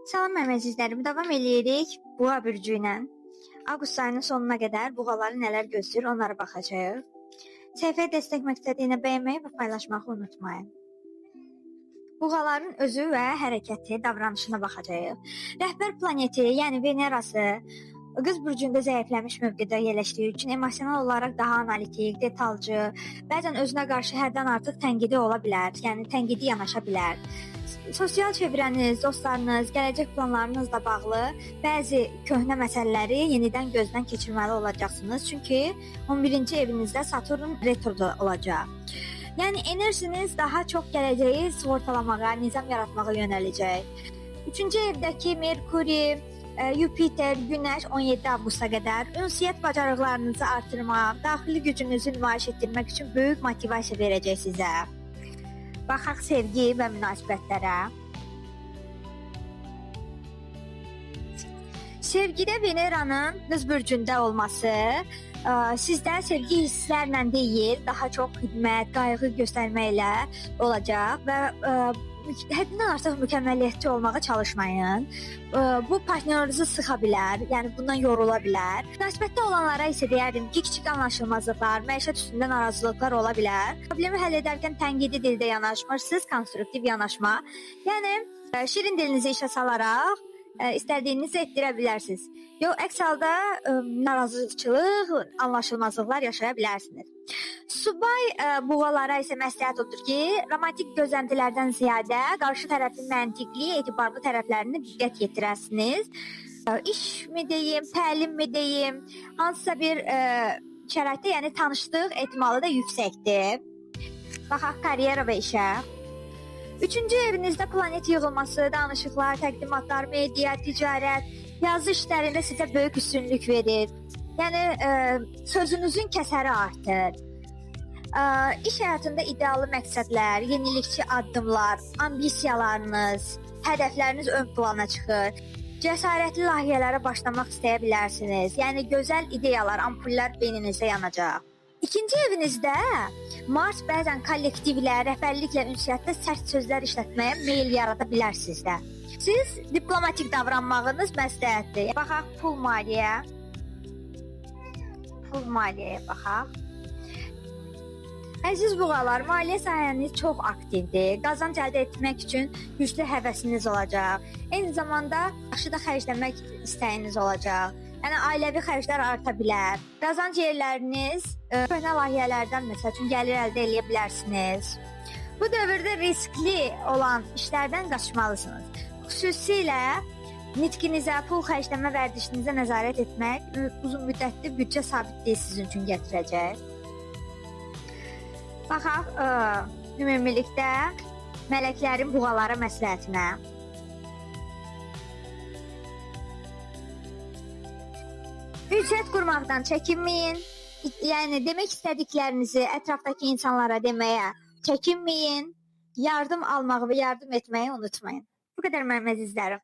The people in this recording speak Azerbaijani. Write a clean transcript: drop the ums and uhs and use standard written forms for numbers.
Salam mənim əzizlərim, davam eləyirik Buğa bürcü ilə. Avqust ayının sonuna qədər buğaları nələr gözləyir, onlara baxacağıq. Səhifəyə dəstək məqsədi ilə bəyənməyi və paylaşmağı unutmayın. Buğaların özü və hərəkəti, davranışına baxacağıq. Rəhbər planeti, yəni Venerası, Qız bürcündə zəifləmiş mövqedə yerləşdiyi üçün emosional olaraq daha analitik, detalcı, bəzən özünə qarşı həddən artıq tənqidi ola bilər, yəni tənqidi yanaşa bilər. Sosial çevrəniz, dostlarınız, gələcək planlarınızla bağlı bəzi köhnə məsələləri yenidən gözdən keçirməli olacaqsınız. Çünki 11-ci evinizdə Saturn retroda olacaq. Yəni enerjiniz daha çox gələcəyi sığortalamağa, nizam yaratmağa yönələcək. 3-cü evdəki Merkuri, Yupiter, Günəş 17 avqusta qədər ünsiyyət bacarıqlarınızı artırmaq, daxili gücünüzü nümayiş etdirmək üçün böyük motivasiya verəcək sizə. Baxaq sevgi və münasibətlərə. Sevgidə Veneranın Qız bürcündə olması sizdə sevgi hisslərlə deyil, daha çox xidmət, qayğı göstərməklə olacaq və həddindən artıq mükəmməliyyətçi olmağa çalışmayın. Bu partnyorunuzu sıxa bilər, yəni bundan yorula bilər. Münasibətdə olanlara isə deyərdim ki, kiçik anlaşılmazlıqlar, məişət üstündə narazılıqlar ola bilər. Problemi həll edərkən tənqidi dildə yanaşmırsınız, konstruktiv yanaşma. Yəni şirin dilinizi işə salaraq istədiyinizi etdirə bilərsiniz. Yox, əks halda narazıçılıq, anlaşılmazlıqlar yaşaya bilərsiniz. Subay buğalara isə məsləhət odur ki, romantik gözləntilərdən ziyadə qarşı tərəfin məntiqli, etibarlı tərəflərini diqqət yetirəsiniz. İşmi deyim, təlimmi deyim, hansısa bir şəraitdə, yəni tanışlıq ehtimalı da yüksəkdir. Baxaq karyera və işə. 3-cü evinizdə planet yığılması, danışıqlar, təqdimatlar, media, ticarət, yazı işlərində sizə böyük üstünlük verir. Yəni sözünüzün kəsəri artır. İş həyatında idealı məqsədlər, yenilikçi addımlar, ambisiyalarınız, hədəfləriniz ön plana çıxır. Cəsarətli layihələrə başlamaq istəyə bilərsiniz. Yəni gözəl ideyalar, ampullər beyninizdə yanacaq. 2-ci evinizdə Mars bəzən kollektivlə, rəhbərliklə ünsiyyətdə sərt sözlər işlətməyə meyl yarada bilərsiniz də. Siz diplomatik davranmağınız məsləhətdir. Baxaq pul maliyyə. Pul maliyyəyə baxaq. Əziz buğalar, maliyyə sahəniz çox aktivdir. Qazanc əldə etmək üçün güclü həvəsiniz olacaq. Eyni zamanda yaxşı da xərcləmək istəyiniz olacaq. Yəni ailəvi xərclər arta bilər. Qazanc yerləriniz köhnə layihələrdən məsəl üçün gəlir əldə edə bilərsiniz. Bu dövrdə riskli olan işlərdən qaçmalısınız. Xüsusilə nitqinizə, pul xərcləmə vərdişinizə nəzarət etmək uzun müddətli büdcə sabitliyi sizin üçün gətirəcək. Baxaq ümumilikdə mələklərin buğalara məsləhətinə. Ünsiyyət qurmaqdan çəkinməyin. Yəni demək istədiklərinizi ətrafdakı insanlara deməyə çəkinməyin. Yardım almağı və yardım etməyi unutmayın. Bu qədər mənim əzizlərim.